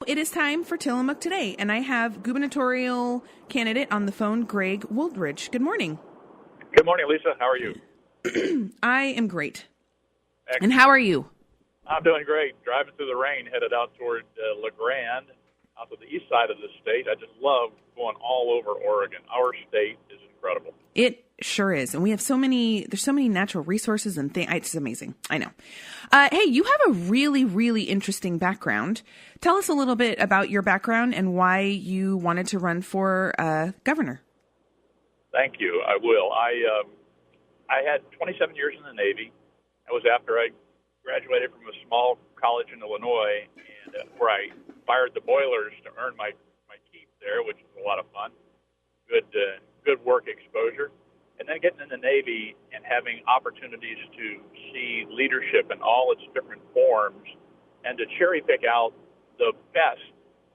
It is time for Tillamook Today, and I have gubernatorial candidate on the phone, Greg Wooldridge. Good morning. Good morning, Lisa. How are you? I am great. Excellent. And how are you? I'm doing great. Driving through the rain, headed out toward La Grande, out to the east side of the state. I just love going all over Oregon. Our state is incredible. It sure is. And we have there's so many natural resources and things. It's amazing. I know. Hey, you have a really, really interesting background. Tell us a little bit about your background and why you wanted to run for governor. Thank you. I will. I had 27 years in the Navy. That was after I graduated from a small college in Illinois, and where I fired the boilers to earn my keep there, which was a lot of fun. Good work exposure. And then getting in the Navy and having opportunities to see leadership in all its different forms and to cherry pick out the best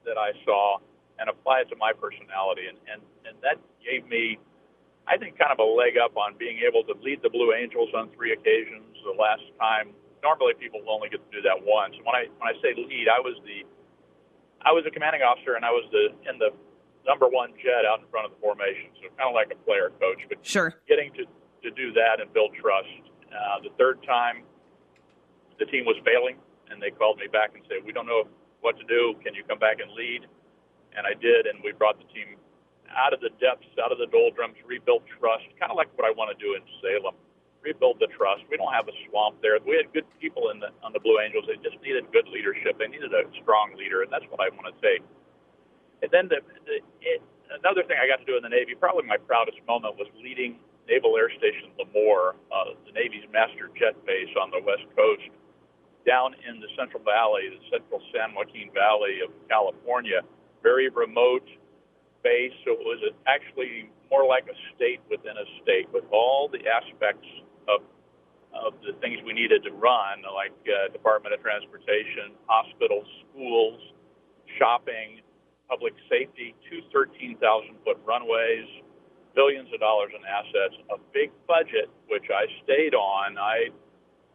that I saw and apply it to my personality. And that gave me, I think, kind of a leg up on being able to lead the Blue Angels on 3 occasions. The last time, normally people only get to do that once. When I say lead, I was a commanding officer, and I was in the number 1 jet out in front of the formation, so kind of like a player coach. But sure, getting to do that and build trust. The third time, the team was failing, and they called me back and said, "We don't know what to do. Can you come back and lead?" And I did, and we brought the team out of the depths, out of the doldrums, rebuilt trust, kind of like what I want to do in Salem. Rebuild the trust. We don't have a swamp there. We had good people on the Blue Angels. They just needed good leadership. They needed a strong leader, and that's what I want to take. And then another thing I got to do in the Navy, probably my proudest moment, was leading Naval Air Station Lemoore, the Navy's master jet base on the West Coast, down in the Central Valley, the Central San Joaquin Valley of California. Very remote base, so it was actually more like a state within a state, with all the aspects of the things we needed to run, like Department of Transportation, hospitals, schools, shopping, public safety, 2 13,000-foot runways, billions of dollars in assets, a big budget, which I stayed on. I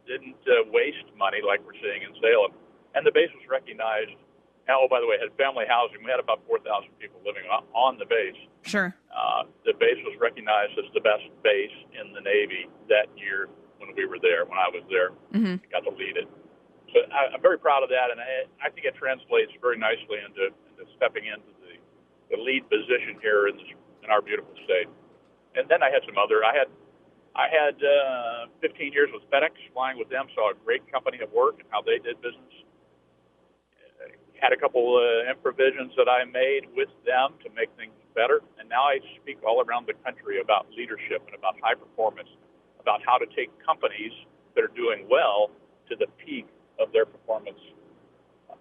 didn't waste money like we're seeing in Salem. And the base was recognized. Oh, by the way, it had family housing. We had about 4,000 people living on the base. Sure. The base was recognized as the best base in the Navy that year when we were there, when I was there. Mm-hmm. I got to lead it. So I'm very proud of that, and I think it translates very nicely into stepping into the lead position here in our beautiful state. And then I had some other. I had 15 years with FedEx, flying with them, saw a great company at work and how they did business. Had a couple improvisations that I made with them to make things better, and now I speak all around the country about leadership and about high performance, about how to take companies that are doing well to the peak of their performance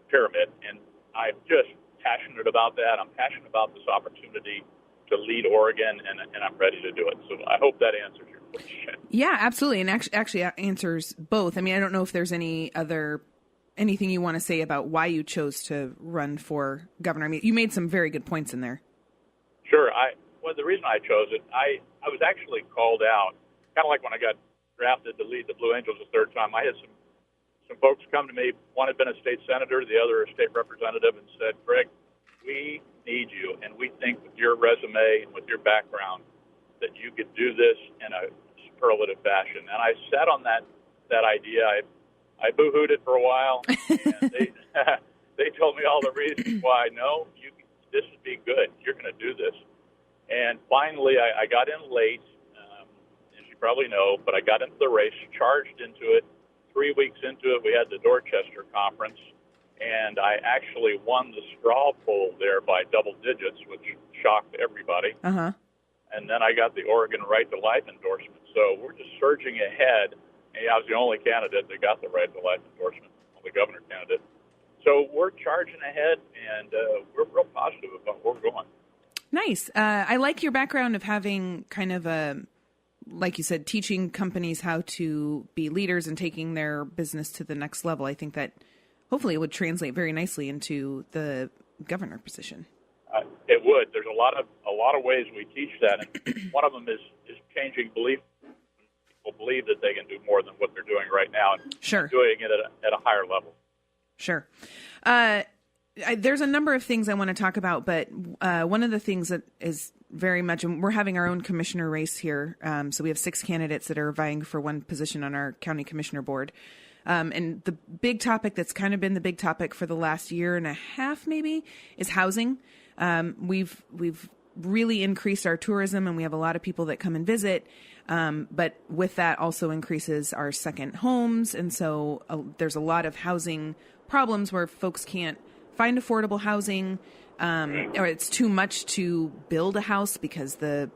pyramid. And I'm just passionate about that. I'm passionate about this opportunity to lead Oregon, and I'm ready to do it. So I hope that answers your question. Yeah, absolutely. And actually answers both. I mean, I don't know if there's anything you want to say about why you chose to run for governor. I mean, you made some very good points in there. Sure. The reason I chose it, I was actually called out, kind of like when I got drafted to lead the Blue Angels the third time. I had some folks come to me. One had been a state senator, the other a state representative, and said, "Greg, we need you, and we think with your resume and with your background that you could do this in a superlative fashion." And I sat on that idea. I boo-hooed it for a while, and they told me all the reasons why. No, this would be good. You're going to do this. And finally, I got in late, as you probably know, but I got into the race, charged into it. 3 weeks into it, we had the Dorchester Conference, and I actually won the straw poll there by double digits, which shocked everybody. Uh-huh. And then I got the Oregon Right to Life endorsement. So we're just surging ahead. And I was the only candidate that got the Right to Life endorsement, only governor candidate. So we're charging ahead, and we're real positive about where we're going. Nice. I like your background of having kind of like you said, teaching companies how to be leaders and taking their business to the next level. I think that hopefully it would translate very nicely into the governor position. It would. There's a lot of ways we teach that, and one of them is changing belief. People believe that they can do more than what they're doing right now, and sure, doing it at a higher level. Sure. there's a number of things I want to talk about, but one of the things that is very much, and we're having our own commissioner race here. So we have 6 candidates that are vying for one position on our county commissioner board. And the big topic that's kind of been the big topic for the last year and a half, maybe, is housing. We've really increased our tourism, and we have a lot of people that come and visit. But with that also increases our second homes. And so there's a lot of housing problems where folks can't find affordable housing, or it's too much to build a house because the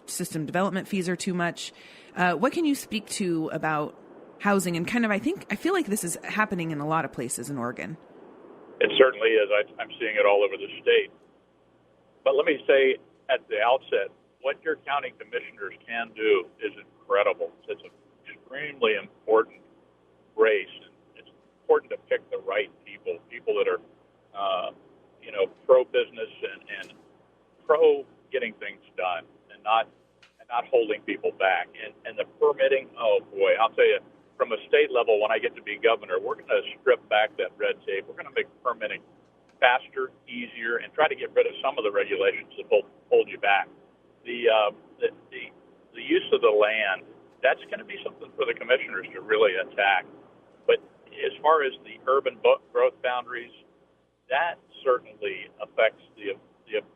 system development fees are too much. What can you speak to about housing? And kind of, I feel like this is happening in a lot of places in Oregon. It certainly is. I'm seeing it all over the state. But let me say at the outset, what your county commissioners can do is incredible. It's an extremely important race. It's important to pick the right people that are, pro-business and pro-getting things done and not holding people back. And the permitting, oh boy, I'll tell you, from a state level, when I get to be governor, we're going to strip back that red tape. We're going to make permitting faster, easier, and try to get rid of some of the regulations that hold you back. The use of the land, that's going to be something for the commissioners to really attack. But as far as the urban growth boundaries, that certainly affects the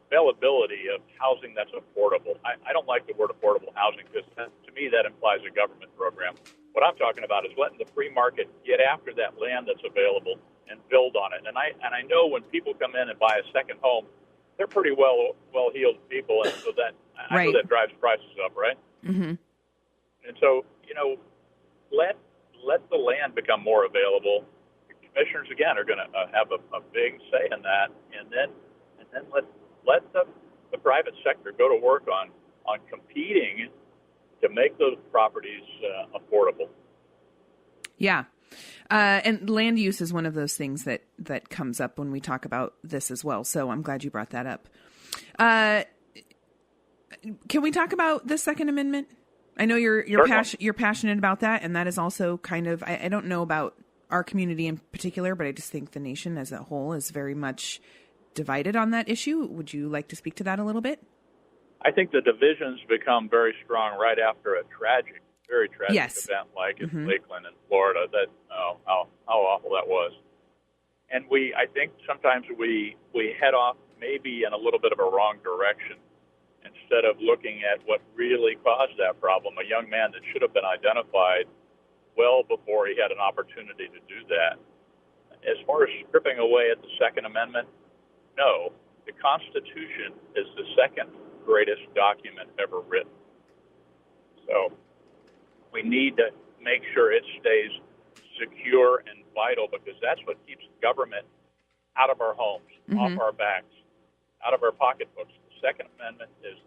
availability of housing that's affordable. I don't like the word affordable housing because to me that implies a government program. What I'm talking about is letting the free market get after that land that's available and build on it. And I know when people come in and buy a second home, they're pretty well-heeled people, and so that I know that drives prices up, right? Mm-hmm. And so let the land become more available. The commissioners again are going to have a big say in that, and then let the private sector go to work on competing to make those properties affordable. Yeah. And land use is one of those things that comes up when we talk about this as well. So I'm glad you brought that up. Can we talk about the Second Amendment? I know you're passionate about that, and that is also kind of, I don't know about our community in particular, but I just think the nation as a whole is very much divided on that issue. Would you like to speak to that a little bit? I think the divisions become very strong right after a very tragic event like in Lakeland in Florida. That how awful that was. And I think sometimes we head off maybe in a little bit of a wrong direction instead of looking at what really caused that problem. A young man that should have been identified well before he had an opportunity to do that. As far as stripping away at the Second Amendment, no. The Constitution is the second greatest document ever written. So we need to make sure it stays secure and vital because that's what keeps government out of our homes, off our backs, out of our pocketbooks. The Second Amendment is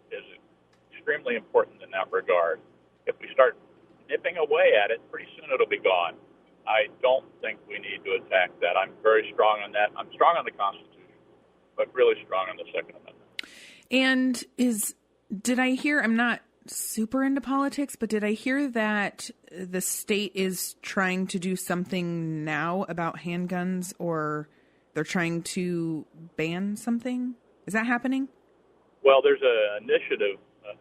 extremely important in that regard. If we start nipping away at it, pretty soon it'll be gone. I don't think we need to attack that. I'm very strong on that. I'm strong on the Constitution, but really strong on the Second Amendment. And did I hear, I'm not super into politics, but did I hear that the state is trying to do something now about handguns, or they're trying to ban something? Is that happening? Well, there's an initiative,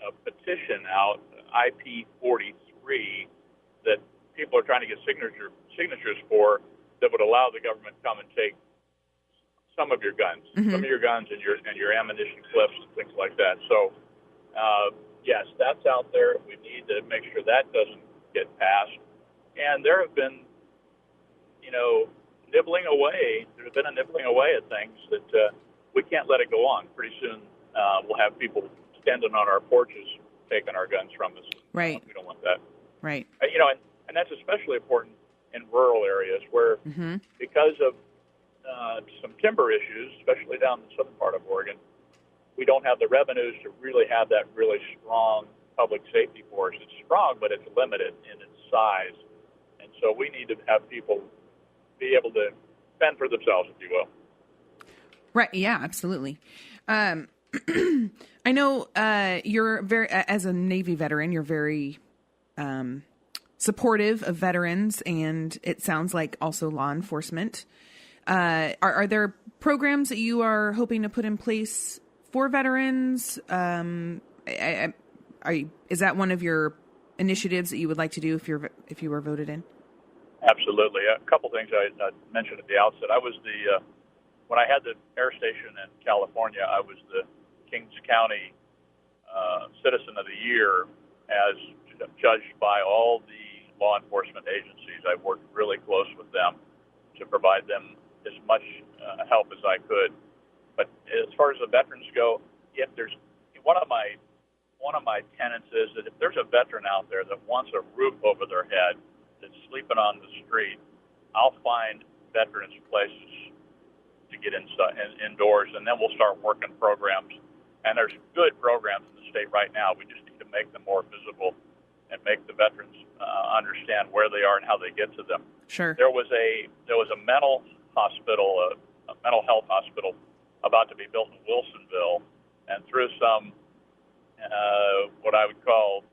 a petition out, IP43, that people are trying to get signatures for that would allow the government to come and take some of your guns, some of your guns and your ammunition clips and things like that. So, yes, that's out there. We need to make sure that doesn't get passed. And there have been, nibbling away. There's been a nibbling away at things that we can't let it go on. Pretty soon we'll have people standing on our porches taking our guns from us. Right. We don't want that. Right. And that's especially important in rural areas where because of some timber issues, especially down in the southern part of Oregon, we don't have the revenues to really have that really strong public safety force. It's strong, but it's limited in its size. And so we need to have people be able to fend for themselves, if you will. Right. Yeah, absolutely. I know you're as a Navy veteran, you're very supportive of veterans, and it sounds like also law enforcement. Are there programs that you are hoping to put in place for veterans? Is that one of your initiatives that you would like to do if you were voted in? Absolutely. A couple things I mentioned at the outset. I was when I had the air station in California, I was the Kings County Citizen of the Year as judged by all the law enforcement agencies. I worked really close with them to provide them as much help as I could. But as far as the veterans go, if there's one of my tenets is that if there's a veteran out there that wants a roof over their head, that's sleeping on the street, I'll find veterans places to get indoors, and then we'll start working programs. And there's good programs in the state right now. We just need to make them more visible and make the veterans understand where they are and how they get to them. Sure. There was a mental hospital, a mental health hospital, about to be built in Wilsonville, and through some what I would call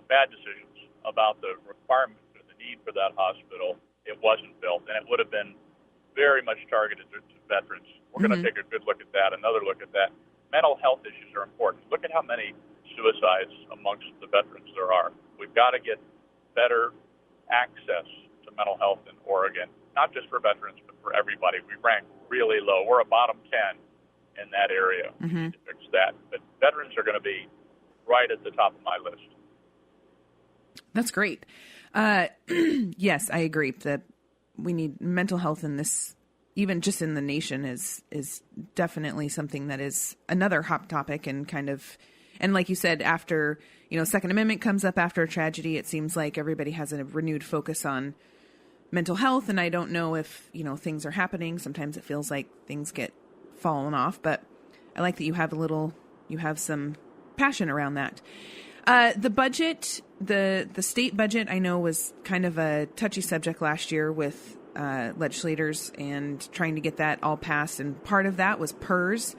bad decisions about the requirement or the need for that hospital, it wasn't built, and it would have been very much targeted to veterans. We're going to take a good look at that, another look at that. Mental health issues are important. Look at how many suicides amongst the veterans there are. We've got to get better access to mental health in Oregon, not just for veterans, but for everybody. We rank really low. We're a bottom 10 in that area. We need to fix that. But veterans are going to be right at the top of my list. That's great. Yes, I agree that we need mental health in this, even just in the nation, is definitely something that is another hot topic, and and like you said, after, Second Amendment comes up after a tragedy, it seems like everybody has a renewed focus on mental health. And I don't know if, things are happening. Sometimes it feels like things get fallen off, but I like that you have some passion around that. The budget, the state budget, I know was kind of a touchy subject last year with legislators and trying to get that all passed. And part of that was PERS.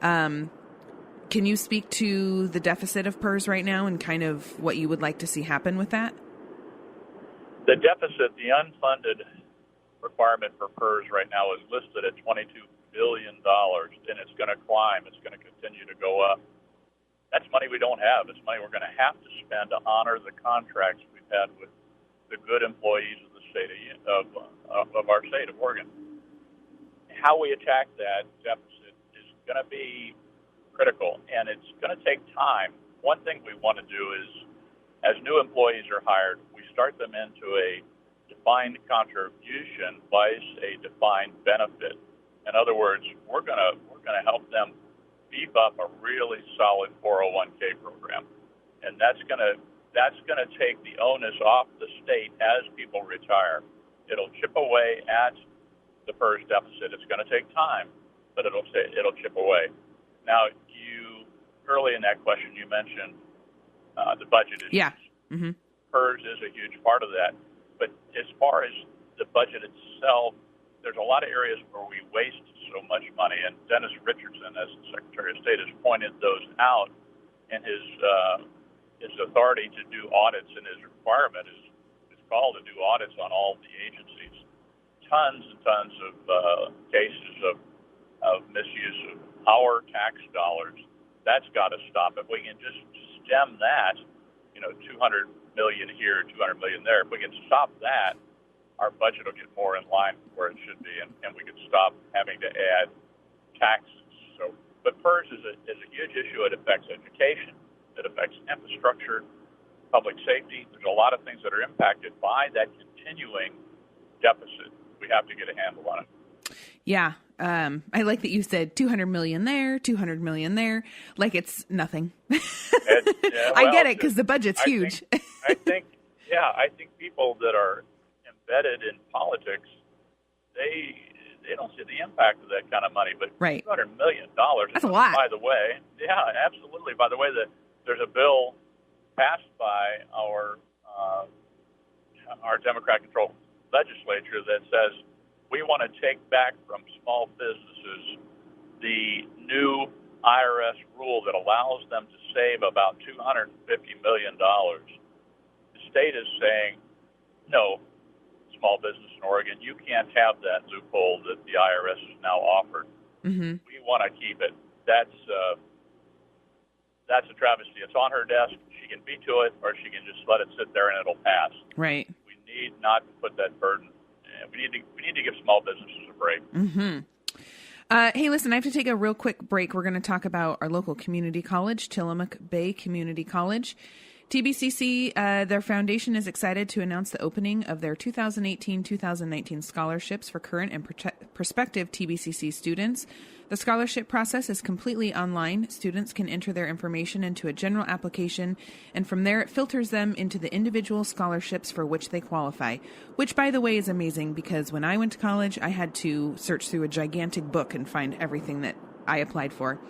Can you speak to the deficit of PERS right now and kind of what you would like to see happen with that? The deficit, the unfunded requirement for PERS right now is listed at $22 billion, and it's going to climb. It's going to continue to go up. That's money we don't have. It's money we're going to have to spend to honor the contracts we've had with the good employees of the state of our state of Oregon. How we attack that deficit is going to be critical, and it's going to take time. One thing we want to do is, as new employees are hired, we start them into a defined contribution vice a defined benefit. In other words, we're going to help them beef up a really solid 401k program, and that's going to take the onus off the state as people retire. It'll chip away at the PERS deficit. It's going to take time, but it'll chip away. Now, early in that question, you mentioned the budget issues. Yeah. Mm-hmm. PERS is a huge part of that, but as far as the budget itself, there's a lot of areas where we waste so much money, and Dennis Richardson, as the Secretary of State, has pointed those out in his authority to do audits, and his requirement is called to do audits on all the agencies. Tons and tons of cases of misuse of our tax dollars. That's got to stop. If we can just stem that, $200 million here, $200 million there, if we can stop that, our budget will get more in line with where it should be, and we can stop having to add taxes. But PERS is a huge issue. It affects education. It affects infrastructure, public safety. There's a lot of things that are impacted by that continuing deficit. We have to get a handle on it. Yeah. I like that you said 200 million there, 200 million there, like it's nothing. I get it, because the budget's huge. I think people that are embedded in politics, they don't see the impact of that kind of money. But right. $200 million, that's a lot. By the way, yeah, absolutely. By the way, there's a bill passed by our Democrat-controlled legislature that says we want to take back from small businesses the new IRS rule that allows them to save about $250 million. The state is saying, no, small business in Oregon. You can't have that loophole that the IRS has now offered. Mm-hmm. We want to keep it. That's a travesty. It's on her desk. She can veto it, or she can just let it sit there and it'll pass. Right. We need not to put that burden. We need to give small businesses a break. Mm-hmm. Hey, listen, I have to take a real quick break. We're going to talk about our local community college, Tillamook Bay Community College. TBCC, their foundation is excited to announce the opening of their 2018-2019 scholarships for current and prospective TBCC students. The scholarship process is completely online. Students can enter their information into a general application, and from there it filters them into the individual scholarships for which they qualify, which, by the way, is amazing because when I went to college, I had to search through a gigantic book and find everything that I applied for.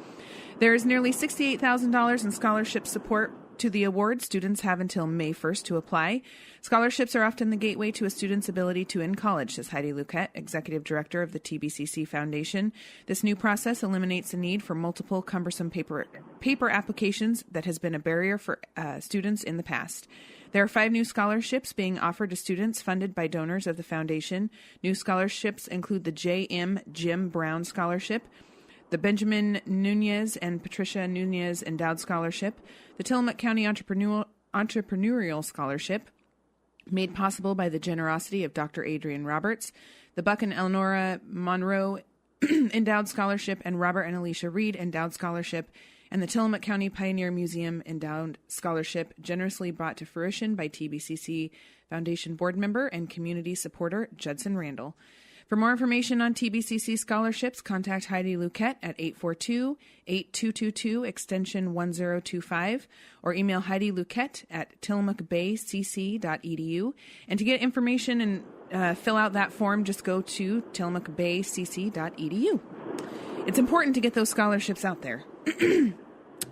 There is nearly $68,000 in scholarship support to the award. Students have until May 1st to apply. Scholarships are often the gateway to a student's ability to end college, says Heidi Luquette, Executive Director of the TBCC Foundation. This new process eliminates the need for multiple cumbersome paper applications that has been a barrier for students in the past. There are 5 new scholarships being offered to students funded by donors of the foundation. New scholarships include the J.M. Jim Brown Scholarship, the Benjamin Nunez and Patricia Nunez Endowed Scholarship, the Tillamook County Entrepreneurial Scholarship, made possible by the generosity of Dr. Adrian Roberts, the Buck and Elnora Monroe Endowed Scholarship, and Robert and Alicia Reed Endowed Scholarship, and the Tillamook County Pioneer Museum Endowed Scholarship, generously brought to fruition by TBCC Foundation board member and community supporter Judson Randall. For more information on TBCC scholarships, contact Heidi Luquette at 842-8222, extension 1025, or email Heidi Luquette at tillamookbaycc.edu. And to get information and fill out that form, just go to tillamookbaycc.edu. It's important to get those scholarships out there.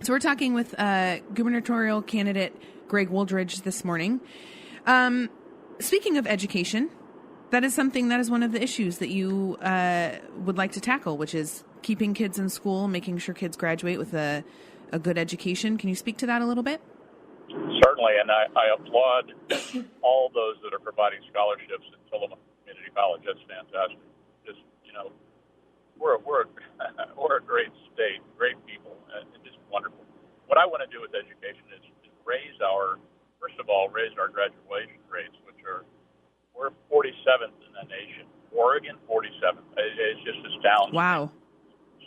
So we're talking with gubernatorial candidate Greg Wooldridge this morning. Speaking of education, that is one of the issues that you would like to tackle, which is keeping kids in school, making sure kids graduate with a good education. Can you speak to that a little bit? Certainly, and I applaud all those that are providing scholarships at Tillamook Community College. That's fantastic. Just, we're a great state, great people, and just wonderful. What I want to do with education is raise our graduation rates, which we're 47th in the nation. Oregon, 47th. It's just astounding. Wow.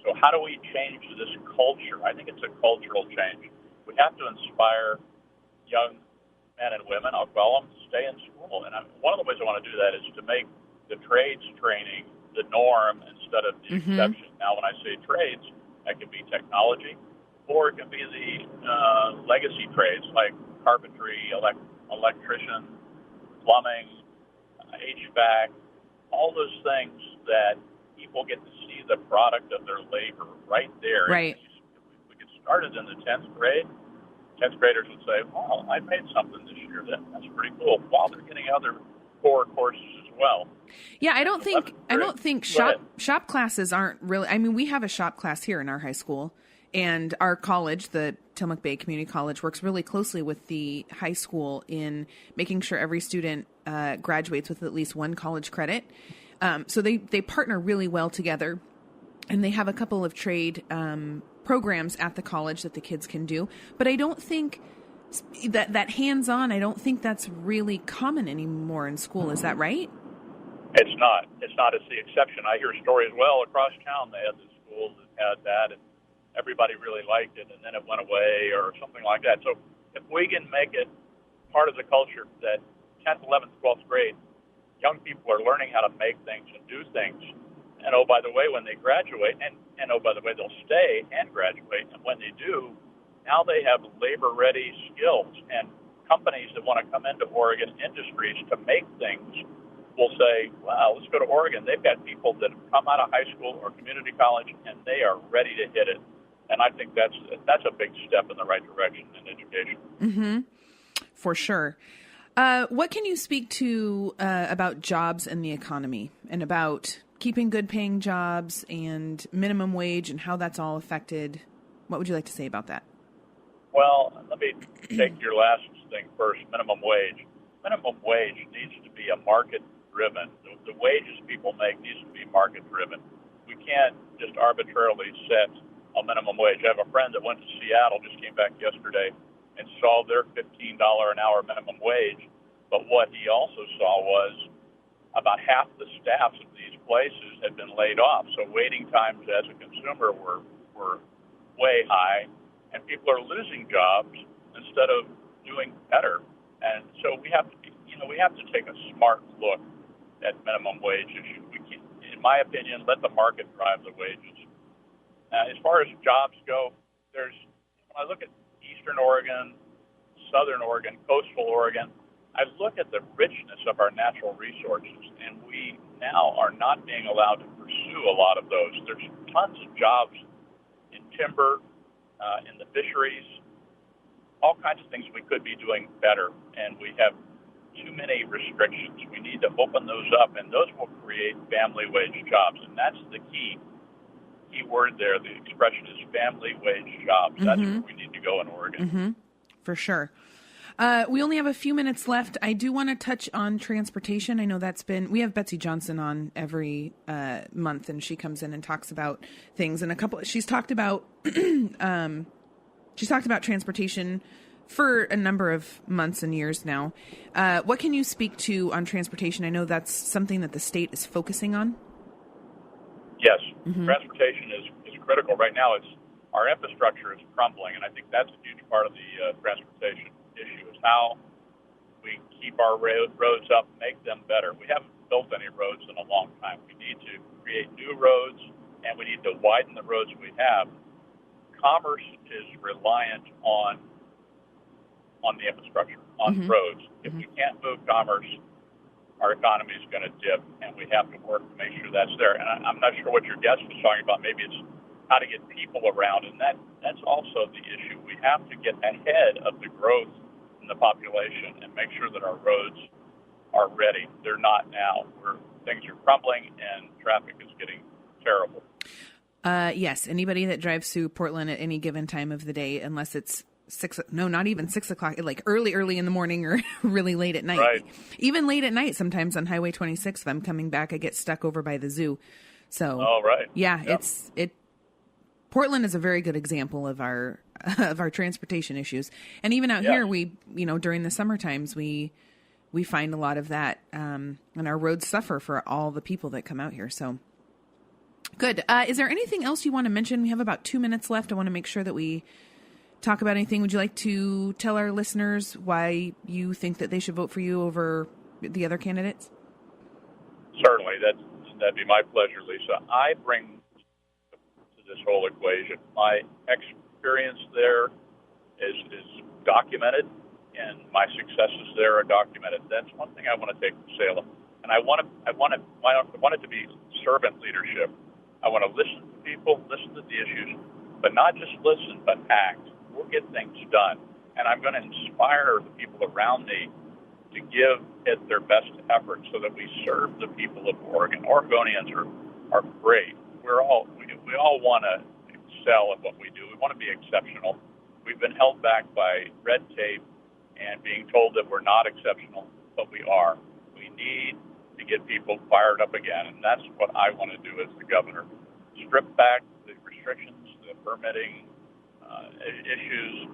So how do we change this culture? I think it's a cultural change. We have to inspire young men and women, I'll call them, to stay in school. And one of the ways I want to do that is to make the trades training the norm instead of the exception. Now, when I say trades, that could be technology, or it can be the legacy trades like carpentry, electrician, plumbing, HVAC, all those things that people get to see the product of their labor right there. Right. If we get started in the 10th grade, 10th graders would say, "Well, I made something this year. That's pretty cool." While they're getting other core courses as well. Yeah, I don't think shop classes aren't really. I mean, we have a shop class here in our high school, and our college, the Tillamook Bay Community College, works really closely with the high school in making sure every student graduates with at least one college credit. So they partner really well together, and they have a couple of trade programs at the college that the kids can do. But I don't think that hands-on, I don't think that's really common anymore in school. Is that right? It's not. It's the exception. I hear stories across town. They had the schools that had that, and everybody really liked it, and then it went away or something like that. So if we can make it part of the culture that 10th, 11th, 12th grade, young people are learning how to make things and do things. And, oh, by the way, when they graduate, and oh, by the way, they'll stay and graduate. And when they do, now they have labor-ready skills. And companies that want to come into Oregon Industries to make things will say, wow, let's go to Oregon. They've got people that have come out of high school or community college, and they are ready to hit it. And I think that's a big step in the right direction in education. Mm-hmm. For sure. What can you speak to about jobs and the economy and about keeping good paying jobs and minimum wage and how that's all affected? What would you like to say about that? Well, let me take your last thing first, minimum wage. Minimum wage needs to be a market market-driven. The wages people make needs to be market-driven. We can't just arbitrarily set a minimum wage. I have a friend that went to Seattle, just came back yesterday, and saw their $15 an hour minimum wage. But what he also saw was about half the staffs of these places had been laid off. So waiting times as a consumer were way high, and people are losing jobs instead of doing better. And so we have to take a smart look at minimum wage issue. We can, in my opinion, let the market drive the wages. As far as jobs go, when I look at Eastern Oregon, Southern Oregon, Coastal Oregon, I look at the richness of our natural resources, and we now are not being allowed to pursue a lot of those. There's tons of jobs in timber, in the fisheries, all kinds of things we could be doing better, and we have too many restrictions. We need to open those up, and those will create family wage jobs, and that's the key word there. The expression is family wage jobs. Mm-hmm. That's where we need to go in Oregon. Mm-hmm. For sure. We only have a few minutes left. I do want to touch on transportation. I know we have Betsy Johnson on every month, and she comes in and talks about things. And she's talked about transportation for a number of months and years now. What can you speak to on transportation? I know that's something that the state is focusing on. Yes, mm-hmm. Transportation is critical right now. Our infrastructure is crumbling, and I think that's a huge part of the transportation issue is how we keep our roads up, make them better. We haven't built any roads in a long time. We need to create new roads, and we need to widen the roads we have. Commerce is reliant on the infrastructure, on mm-hmm. roads. If mm-hmm. we can't move commerce, our economy is going to dip, and we have to work to make sure that's there. And I'm not sure what your guest was talking about. Maybe it's how to get people around, and that's also the issue. We have to get ahead of the growth in the population and make sure that our roads are ready. They're not now. Things are crumbling, and traffic is getting terrible. Yes, anybody that drives through Portland at any given time of the day, unless it's not even 6 o'clock, like early in the morning or really late at night. Right. Even late at night, sometimes on Highway 26, if I'm coming back, I get stuck over by the zoo. So, right. Yeah, yep. Portland is a very good example of our transportation issues. And even out here, we, during the summer times, we find a lot of that, and our roads suffer for all the people that come out here. So good. Is there anything else you want to mention? We have about 2 minutes left. I want to make sure that we talk about anything. Would you like to tell our listeners why you think that they should vote for you over the other candidates? Certainly. That'd be my pleasure, Lisa. I bring to this whole equation my experience there is documented, and my successes there are documented. That's one thing I want to take from Salem, and I want it to be servant leadership. I want to listen to people, listen to the issues, but not just listen, but act. We'll get things done, and I'm going to inspire the people around me to give it their best effort so that we serve the people of Oregon. Oregonians are great. We all want to excel at what we do. We want to be exceptional. We've been held back by red tape and being told that we're not exceptional, but we are. We need to get people fired up again, and that's what I want to do as the governor. Strip back the restrictions, the permitting issues.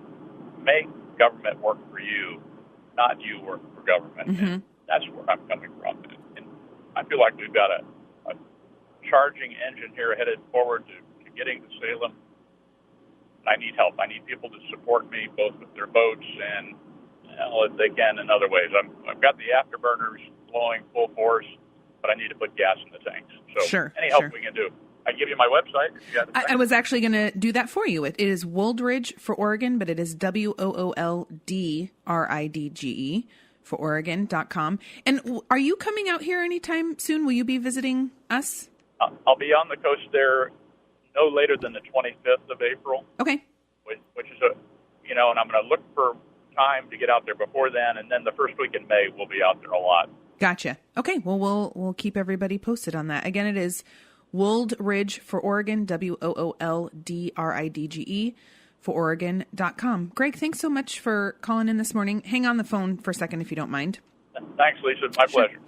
Make government work for you, not you work for government. Mm-hmm. And that's where I'm coming from. And I feel like we've got a charging engine here headed forward to getting to Salem. And I need help. I need people to support me, both with their votes and, if they can, in other ways. I've got the afterburners blowing full force, but I need to put gas in the tanks. So any help we can do. I can give you my website. I was actually going to do that for you. It is Wooldridge for Oregon, but it is WOOLDRIDGE for Oregon.com. And are you coming out here anytime soon? Will you be visiting us? I'll be on the coast there no later than the 25th of April. Okay. Which is and I'm going to look for time to get out there before then, and then the first week in May we'll be out there a lot. Gotcha. Okay. Well, we'll keep everybody posted on that. Again, it is Wooldridge for Oregon, WOOLDRIDGE for Oregon.com. Greg, thanks so much for calling in this morning. Hang on the phone for a second if you don't mind. Thanks, Lisa. My pleasure.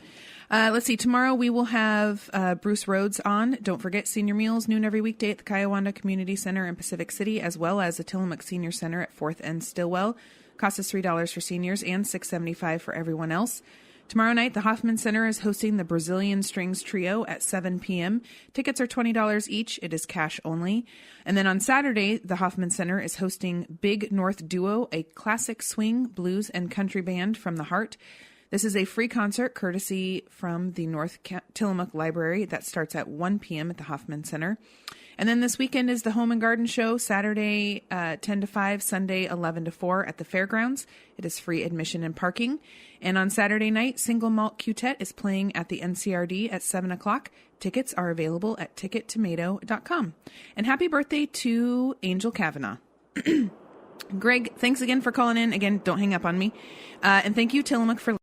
Let's see. Tomorrow we will have Bruce Rhodes on. Don't forget Senior Meals, noon every weekday at the Kiowanda Community Center in Pacific City, as well as the Tillamook Senior Center at 4th and Stillwell. Cost us $3 for seniors and $6.75 for everyone else. Tomorrow night, the Hoffman Center is hosting the Brazilian Strings Trio at 7 p.m. Tickets are $20 each. It is cash only. And then on Saturday, the Hoffman Center is hosting Big North Duo, a classic swing, blues, and country band from the heart. This is a free concert courtesy from the North Tillamook Library that starts at 1 p.m. at the Hoffman Center. And then this weekend is the Home and Garden Show, Saturday 10 to 5, Sunday 11 to 4 at the fairgrounds. It is free admission and parking. And on Saturday night, Single Malt Quartet is playing at the NCRD at 7 o'clock. Tickets are available at tickettomato.com. And happy birthday to Angel Kavanaugh. Greg, thanks again for calling in. Again, don't hang up on me. And thank you, Tillamook, for listening.